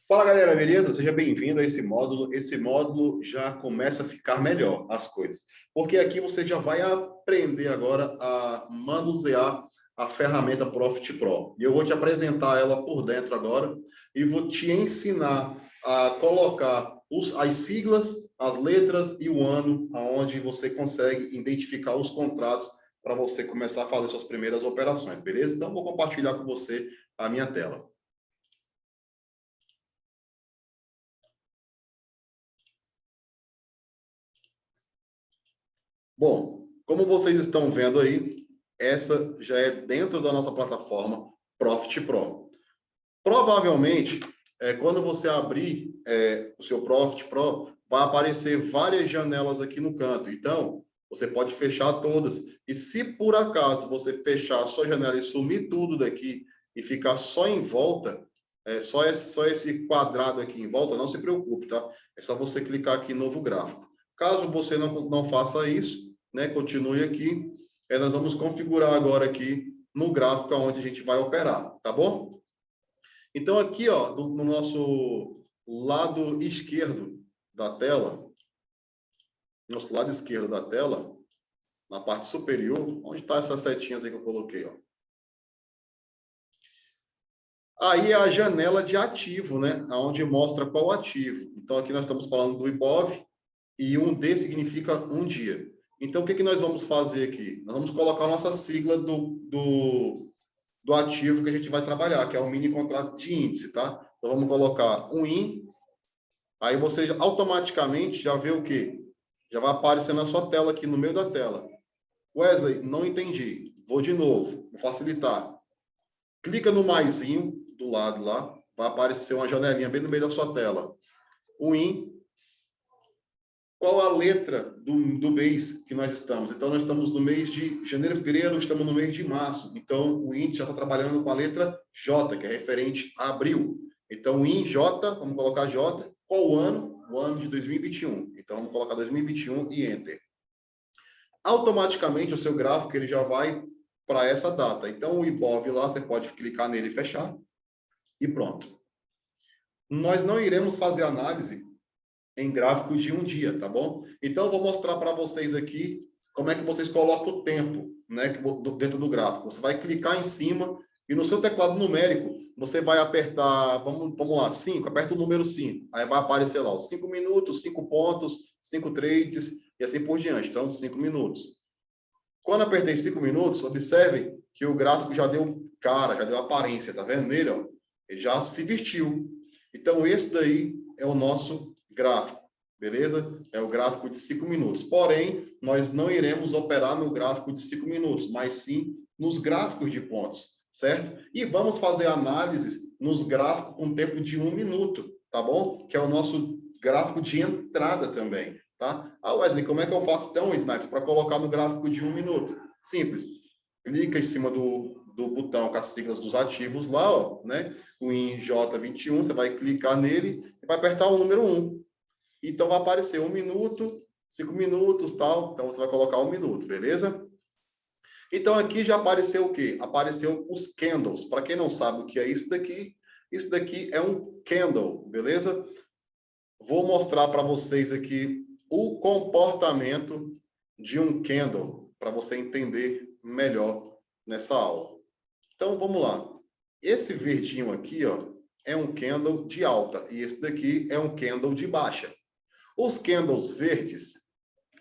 Fala galera, beleza? Seja bem-vindo a esse módulo. Esse módulo já começa a ficar melhor as coisas, porque aqui você já vai aprender agora a manusear a ferramenta Profit Pro. E eu vou te apresentar ela por dentro agora e vou te ensinar a colocar as siglas, as letras e o ano aonde você consegue identificar os contratos para você começar a fazer suas primeiras operações, beleza? Então, vou compartilhar com você a minha tela. Bom, como vocês estão vendo aí, essa já é dentro da nossa plataforma Profit Pro. Provavelmente, quando você abrir o seu Profit Pro, vai aparecer várias janelas aqui no canto. Então, você pode fechar todas. E se por acaso você fechar a sua janela e sumir tudo daqui e ficar só em volta, só esse quadrado aqui em volta, não se preocupe, tá? É só você clicar aqui em novo gráfico. Caso você não faça isso, né, continue aqui. Nós vamos configurar agora aqui no gráfico onde a gente vai operar, tá bom? Então, aqui, ó, no nosso lado esquerdo da tela, nosso lado esquerdo da tela, na parte superior, onde está essas setinhas aí que eu coloquei, ó. Aí é a janela de ativo, né? Onde mostra qual ativo. Então, aqui nós estamos falando do IBOV e um D significa um dia. Então, o que nós vamos fazer aqui? Nós vamos colocar a nossa sigla do ativo que a gente vai trabalhar, que é o mini contrato de índice, tá? Então, vamos colocar um IN. Aí você automaticamente já vê o quê? Já vai aparecer na sua tela aqui, no meio da tela. Wesley, não entendi. Vou de novo, vou facilitar. Clica no maisinho do lado lá, vai aparecer uma janelinha bem no meio da sua tela. O IN. Qual a letra do mês que nós estamos? Então, nós estamos no mês de janeiro, fevereiro, estamos no mês de março. Então, o índice já está trabalhando com a letra J, que é referente a abril. Então, o IN J, vamos colocar J. Qual o ano? O ano de 2021. Então, vamos colocar 2021 e Enter. Automaticamente, o seu gráfico ele já vai para essa data. Então, o IBOV lá, você pode clicar nele e fechar. E pronto. Nós não iremos fazer análise em gráfico de um dia, tá bom? Então, eu vou mostrar para vocês aqui como é que vocês colocam o tempo, né, dentro do gráfico. Você vai clicar em cima e no seu teclado numérico, você vai apertar, vamos lá, 5, aperta o número 5. Aí vai aparecer lá os 5 minutos, 5 pontos, 5 trades e assim por diante. Então, 5 minutos. Quando apertei 5 minutos, observem que o gráfico já deu cara, já deu aparência, tá vendo nele, ó? Ele já se vestiu. Então, esse daí é o nosso gráfico, beleza? É o gráfico de 5 minutos. Porém, nós não iremos operar no gráfico de 5 minutos, mas sim nos gráficos de pontos, certo? E vamos fazer análises nos gráficos com tempo de 1 minuto, tá bom? Que é o nosso gráfico de entrada também, tá? Ah, Wesley, como é que eu faço então, Snipes, para colocar no gráfico de 1 minuto? Simples. Clica em cima do botão com as siglas dos ativos lá, ó, né? O INJ21, você vai clicar nele e vai apertar o número 1. Então, vai aparecer 1 minuto, 5 minutos, tal. Então, você vai colocar 1 minuto, beleza? Então, aqui já apareceu o quê? Apareceu os candles. Para quem não sabe o que é isso daqui é um candle, beleza? Vou mostrar para vocês aqui o comportamento de um candle, para você entender melhor nessa aula. Então, vamos lá. Esse verdinho aqui, ó, é um candle de alta e esse daqui é um candle de baixa. Os candles verdes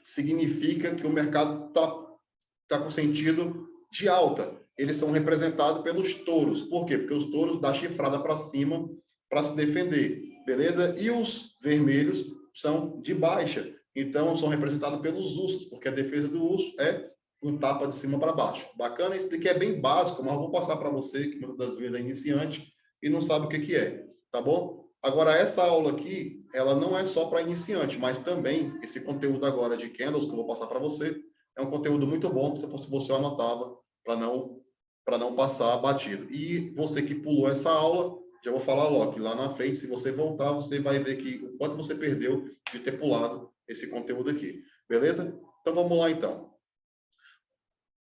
significa que o mercado tá com sentido de alta. Eles são representados pelos touros. Por quê? Porque os touros dão chifrada para cima para se defender, beleza? E os vermelhos são de baixa. Então, são representados pelos ursos, porque a defesa do urso é um tapa de cima para baixo. Bacana? Esse daqui é bem básico, mas eu vou passar para você, que muitas das vezes é iniciante e não sabe o que é, tá bom? Agora, essa aula aqui, ela não é só para iniciante, mas também esse conteúdo agora de candles que eu vou passar para você é um conteúdo muito bom, se você anotava para não passar batido. E você que pulou essa aula, já vou falar logo, que lá na frente, se você voltar, você vai ver que o quanto você perdeu de ter pulado esse conteúdo aqui. Beleza? Então, vamos lá, então.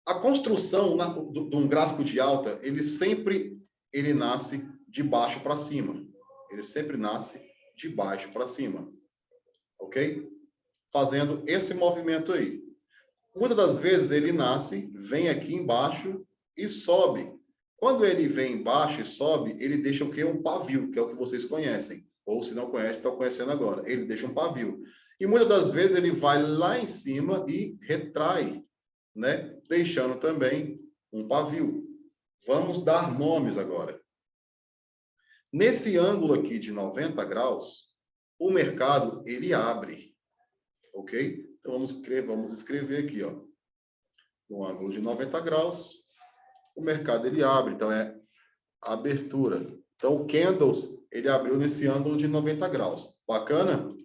A construção de um gráfico de alta, ele nasce de baixo para cima. Ele sempre nasce de baixo para cima. Ok? Fazendo esse movimento aí. Muitas das vezes ele nasce, vem aqui embaixo e sobe. Quando ele vem embaixo e sobe, ele deixa o quê? Um pavio, que é o que vocês conhecem. Ou se não conhecem, estão conhecendo agora. Ele deixa um pavio. E muitas das vezes ele vai lá em cima e retrai, né? Deixando também um pavio. Vamos dar nomes agora. Nesse ângulo aqui de 90 graus, o mercado, ele abre. Ok? Então, vamos escrever aqui, ó. No ângulo de 90 graus, o mercado, ele abre. Então, é abertura. Então, o candles, ele abriu nesse ângulo de 90 graus. Bacana?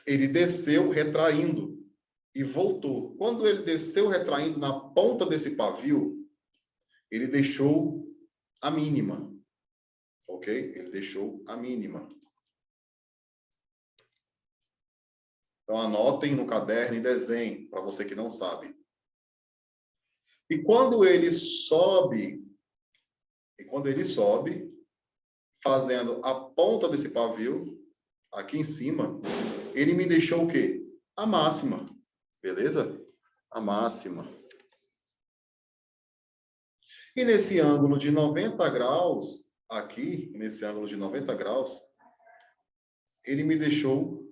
Ele desceu retraindo e voltou. Quando ele desceu retraindo na ponta desse pavio, ele deixou a mínima. Ok? Ele deixou a mínima. Então, anotem no caderno e desenhem, para você que não sabe. E quando ele sobe, fazendo a ponta desse pavio, aqui em cima, ele me deixou o quê? A máxima. Beleza? A máxima. E nesse ângulo de 90 graus, aqui, nesse ângulo de 90 graus, ele me deixou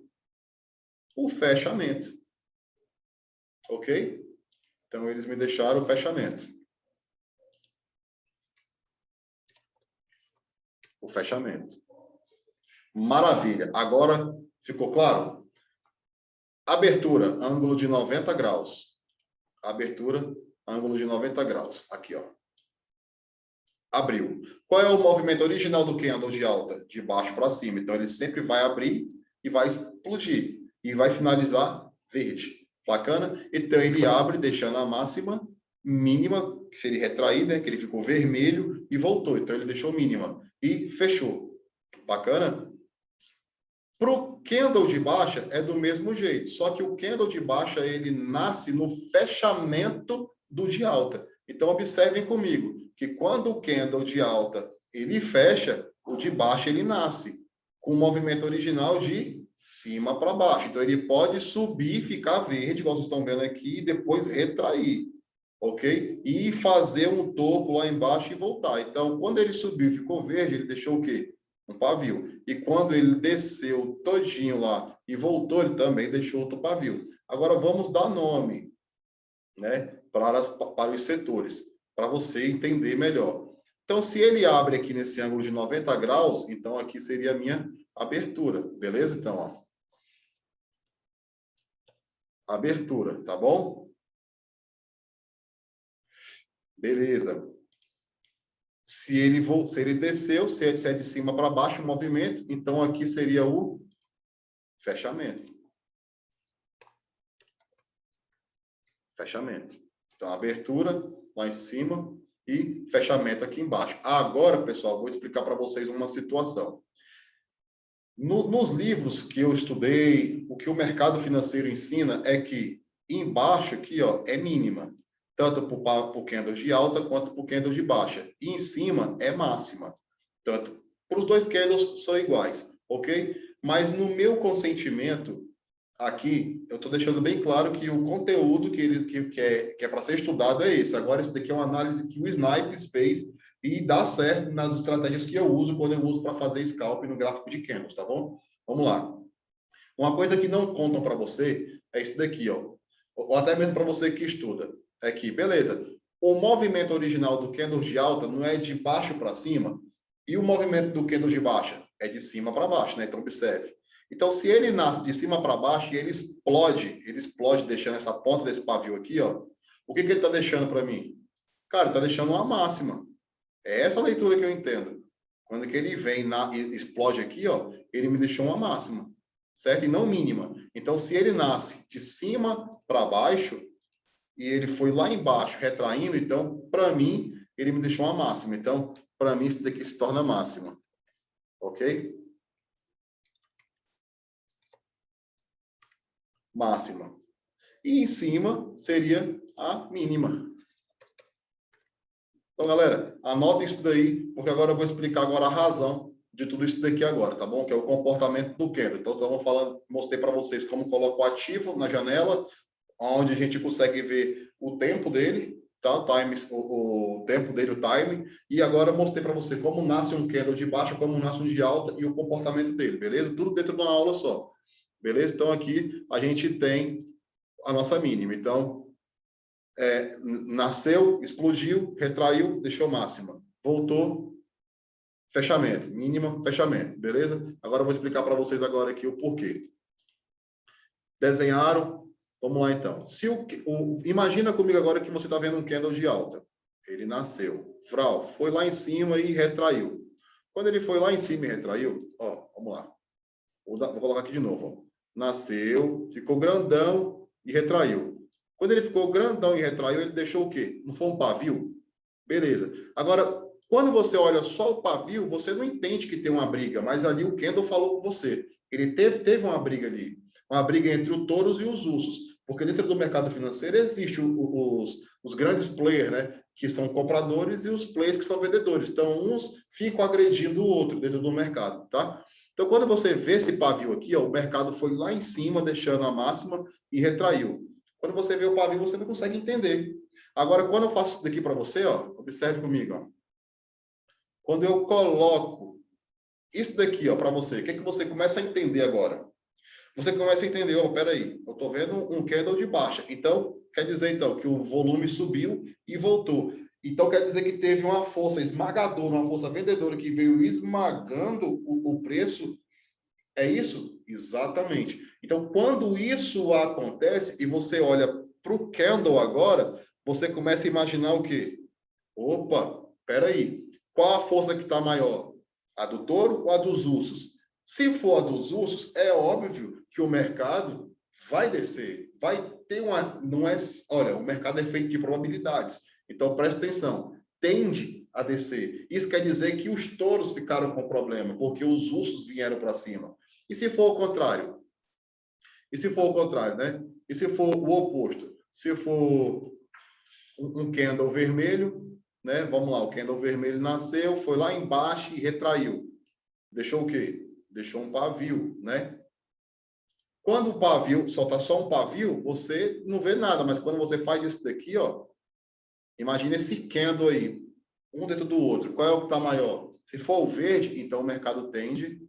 o fechamento. Ok? Então, eles me deixaram o fechamento. O fechamento. Maravilha. Agora, ficou claro? Abertura, ângulo de 90 graus. Abertura, ângulo de 90 graus. Aqui, ó. Abriu. Qual é o movimento original do candle de alta? De baixo para cima. Então, ele sempre vai abrir e vai explodir. E vai finalizar verde. Bacana? Então, ele abre, deixando a máxima mínima, que seria retrair, né? Que ele ficou vermelho e voltou. Então, ele deixou mínima. E fechou. Bacana? Para o candle de baixa, é do mesmo jeito. Só que o candle de baixa, ele nasce no fechamento do de alta. Então, observem comigo, que quando o candle de alta, ele fecha, o de baixa, ele nasce com o movimento original de cima para baixo. Então, ele pode subir e ficar verde, igual vocês estão vendo aqui, e depois retrair. Ok? E fazer um topo lá embaixo e voltar. Então, quando ele subiu e ficou verde, ele deixou o quê? Um pavio. E quando ele desceu todinho lá e voltou, ele também deixou outro pavio. Agora vamos dar nome, né, para os setores, para você entender melhor. Então, se ele abre aqui nesse ângulo de 90 graus, então aqui seria a minha abertura. Beleza? Então, ó. Abertura, tá bom? Beleza. Se ele desceu, se é de cima para baixo o movimento, então aqui seria o fechamento. Fechamento. Então, abertura lá em cima e fechamento aqui embaixo. Agora, pessoal, vou explicar para vocês uma situação. Nos livros que eu estudei, o que o mercado financeiro ensina é que embaixo aqui, ó, é mínima. Tanto para o candle de alta quanto para o candle de baixa. E em cima é máxima. Tanto para os dois candles são iguais, ok? Mas no meu consentimento, aqui, eu estou deixando bem claro que o conteúdo que é para ser estudado é esse. Agora, isso daqui é uma análise que o Snipes fez e dá certo nas estratégias que eu uso quando eu uso para fazer scalp no gráfico de candles, tá bom? Vamos lá. Uma coisa que não contam para você é isso daqui, ó. Ou até mesmo para você que estuda. É que, beleza, o movimento original do candle de alta não é de baixo para cima e o movimento do candle de baixa é de cima para baixo, né? Então, observe. Então, se ele nasce de cima para baixo e ele explode deixando essa ponta desse pavio aqui, ó. O que ele está deixando para mim? Cara, ele está deixando uma máxima. É essa a leitura que eu entendo. Quando que ele vem e explode aqui, ó, ele me deixou uma máxima, certo? E não mínima. Então, se ele nasce de cima para baixo e ele foi lá embaixo retraindo, então, para mim, ele me deixou uma máxima. Então, para mim, isso daqui se torna máxima. Ok? Máxima. E em cima seria a mínima. Então, galera, anotem isso daí, porque agora eu vou explicar agora a razão de tudo isso daqui agora, tá bom? Que é o comportamento do candle. Então, estamos falando, mostrei para vocês como colocar o ativo na janela, onde a gente consegue ver o tempo dele, tá? O tempo dele, o time. E agora eu mostrei para você como nasce um candle de baixa, como nasce um de alta e o comportamento dele, beleza? Tudo dentro de uma aula só, beleza? Então, aqui a gente tem a nossa mínima. Então, nasceu, explodiu, retraiu, deixou máxima. Voltou, fechamento. Mínima, fechamento, beleza? Agora eu vou explicar para vocês agora aqui o porquê. Desenharam. Vamos lá, então. Se imagina comigo agora que você está vendo um candle de alta. Ele nasceu. Frau, foi lá em cima e retraiu. Quando ele foi lá em cima e retraiu, ó, vamos lá. Vou colocar aqui de novo. Ó. Nasceu, ficou grandão e retraiu. Quando ele ficou grandão e retraiu, ele deixou o quê? Não foi um pavio? Beleza. Agora, quando você olha só o pavio, você não entende que tem uma briga, mas ali o Kendall falou com você. Ele teve uma briga ali. Uma briga entre o touros e os ursos. Porque dentro do mercado financeiro existe os grandes players, né? Que são compradores, e os players que são vendedores. Então, uns ficam agredindo o outro dentro do mercado, tá? Então, quando você vê esse pavio aqui, ó, o mercado foi lá em cima, deixando a máxima e retraiu. Quando você vê o pavio, você não consegue entender. Agora, quando eu faço isso daqui para você, ó, observe comigo. Ó. Quando eu coloco isso daqui para você, o que você começa a entender agora? Você começa a entender, peraí, eu estou vendo um candle de baixa. Então, quer dizer então que o volume subiu e voltou. Então, quer dizer que teve uma força esmagadora, uma força vendedora que veio esmagando o preço. É isso? Exatamente. Então, quando isso acontece e você olha para o candle agora, você começa a imaginar o quê? Opa, peraí. Qual a força que está maior? A do touro ou a dos ursos? Se for a dos ursos, é óbvio que o mercado vai descer. Vai ter uma... Não é, olha, o mercado é feito de probabilidades. Então, preste atenção. Tende a descer. Isso quer dizer que os touros ficaram com problema, porque os ursos vieram para cima. E se for o contrário? E se for o contrário, né? E se for o oposto? Se for um candle vermelho, né? Vamos lá, o candle vermelho nasceu, foi lá embaixo e retraiu. Deixou o quê? Deixou um pavio, né? Quando o pavio, solta só um pavio, você não vê nada, mas quando você faz isso daqui, ó, imagina esse candle aí, um dentro do outro. Qual é o que está maior? Se for o verde, então o mercado tende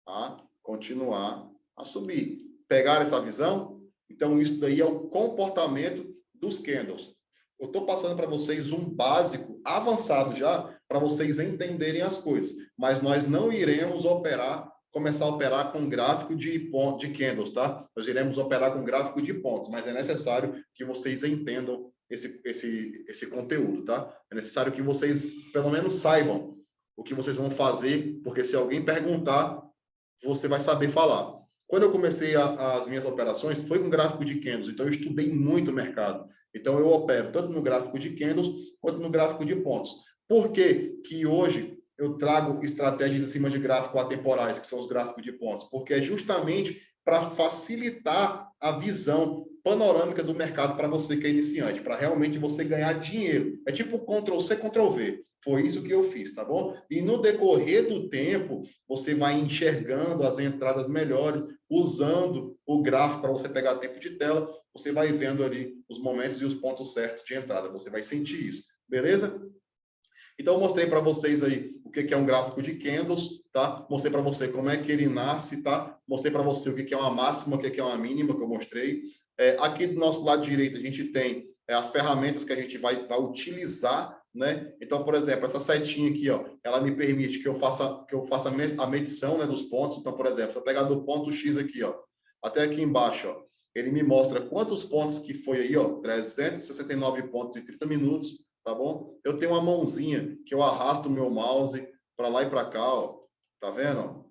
a continuar a subir. Pegaram essa visão? Então, isso daí é o comportamento dos candles. Eu estou passando para vocês um básico avançado já, para vocês entenderem as coisas. Mas nós não iremos começar a operar com gráfico de candles, tá? Nós iremos operar com gráfico de pontos, mas é necessário que vocês entendam esse conteúdo, tá? É necessário que vocês, pelo menos, saibam o que vocês vão fazer, porque se alguém perguntar, você vai saber falar. Quando eu comecei as minhas operações, foi com gráfico de candles, então eu estudei muito o mercado. Então eu opero tanto no gráfico de candles quanto no gráfico de pontos. Por que hoje eu trago estratégias em cima de gráficos atemporais, que são os gráficos de pontos? Porque é justamente para facilitar a visão panorâmica do mercado para você que é iniciante, para realmente você ganhar dinheiro. É tipo Ctrl+C, Ctrl+V. Foi isso que eu fiz, tá bom? E no decorrer do tempo, você vai enxergando as entradas melhores, usando o gráfico para você pegar tempo de tela, você vai vendo ali os momentos e os pontos certos de entrada. Você vai sentir isso, beleza? Então, eu mostrei para vocês aí o que é um gráfico de candles, tá? Mostrei para você como é que ele nasce, tá? Mostrei para você o que é uma máxima, o que é uma mínima, que eu mostrei. Aqui do nosso lado direito, a gente tem as ferramentas que a gente vai utilizar, né? Então, por exemplo, essa setinha aqui, ó, ela me permite que eu faça a medição, né, dos pontos. Então, por exemplo, se eu pegar do ponto X aqui, ó, até aqui embaixo, ó, ele me mostra quantos pontos que foi aí, ó, 369 pontos em 30 minutos, tá bom? Eu tenho uma mãozinha que eu arrasto o meu mouse para lá e para cá, ó, tá vendo?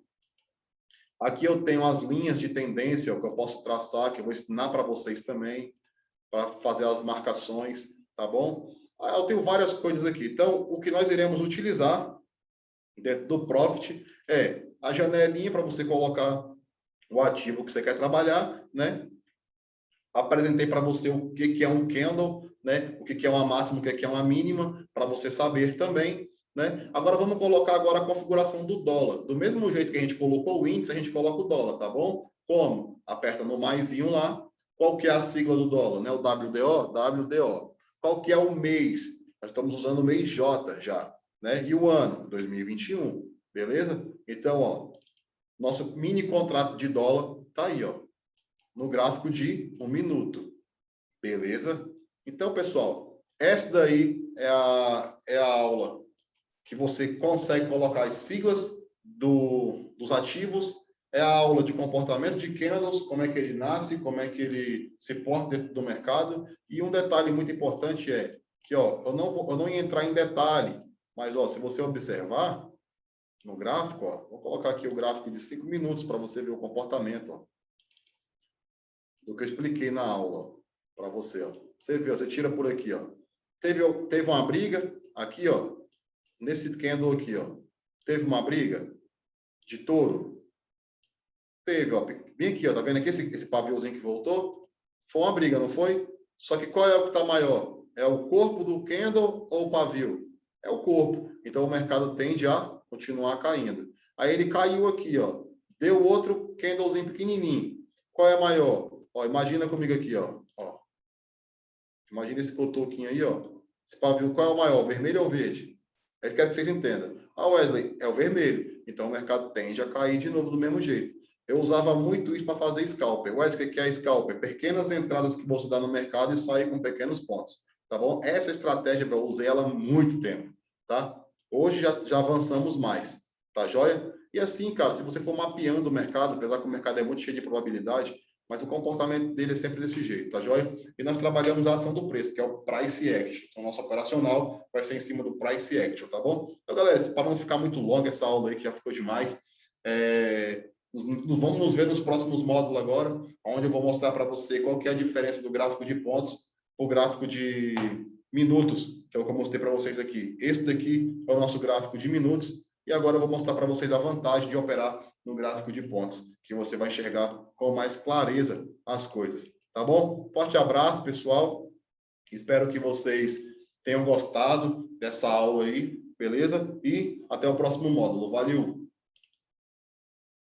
Aqui eu tenho as linhas de tendência, ó, que eu posso traçar, que eu vou ensinar para vocês também, para fazer as marcações, tá bom? Eu tenho várias coisas aqui. Então, o que nós iremos utilizar dentro do Profit é a janelinha para você colocar o ativo que você quer trabalhar, né? Apresentei para você o que é um candle, né? O que é uma máxima, o que é uma mínima, para você saber também, né? Agora vamos colocar agora a configuração do dólar. Do mesmo jeito que a gente colocou o índice, a gente coloca o dólar, tá bom? Como? Aperta no maisinho lá. Qual que é a sigla do dólar, né? O WDO? WDO. Qual que é o mês? Nós estamos usando o mês J já, né? E o ano? 2021, beleza? Então, ó, nosso mini contrato de dólar tá aí, ó, no gráfico de 1 minuto, beleza? Então, pessoal, essa daí é a aula que você consegue colocar as siglas dos ativos, é a aula de comportamento de candles, como é que ele nasce, como é que ele se porta dentro do mercado. E um detalhe muito importante é que, ó, eu não ia entrar em detalhe, mas, ó, se você observar no gráfico, ó, vou colocar aqui o gráfico de 5 minutos para você ver o comportamento, ó, do que eu expliquei na aula para você, ó. Você vê, ó, você tira por aqui, ó. Teve uma briga aqui, ó, nesse candle aqui, ó. Teve uma briga de touro? Teve, ó. Bem aqui, ó. Tá vendo aqui esse paviozinho que voltou? Foi uma briga, não foi? Só que qual é o que está maior? É o corpo do candle ou o pavio? É o corpo. Então o mercado tende a continuar caindo. Aí ele caiu aqui, ó. Deu outro candlezinho pequenininho. Qual é maior? Ó, imagina comigo aqui, ó. Imagina esse cotoquinho aí, ó. Esse pavio, qual é o maior? Vermelho ou verde? Eu quero que vocês entendam. Ah, Wesley, é o vermelho. Então o mercado tende a cair de novo do mesmo jeito. Eu usava muito isso para fazer scalper. Wesley, o que é scalper? Pequenas entradas que você dá no mercado e sai com pequenos pontos. Tá bom? Essa estratégia, eu usei ela há muito tempo. Tá? Hoje já avançamos mais. Tá joia? E assim, cara, se você for mapeando o mercado, apesar que o mercado é muito cheio de probabilidade, mas o comportamento dele é sempre desse jeito, tá joia? E nós trabalhamos a ação do preço, que é o Price Action. Então, nosso operacional vai ser em cima do Price Action, tá bom? Então, galera, para não ficar muito longa essa aula aí, que já ficou demais, vamos nos ver nos próximos módulos agora, onde eu vou mostrar para você qual que é a diferença do gráfico de pontos para o gráfico de minutos, que é o que eu mostrei para vocês aqui. Esse daqui é o nosso gráfico de minutos, e agora eu vou mostrar para vocês a vantagem de operar no gráfico de pontos, que você vai enxergar com mais clareza as coisas. Tá bom? Forte abraço, pessoal. Espero que vocês tenham gostado dessa aula aí, beleza? E até o próximo módulo. Valeu!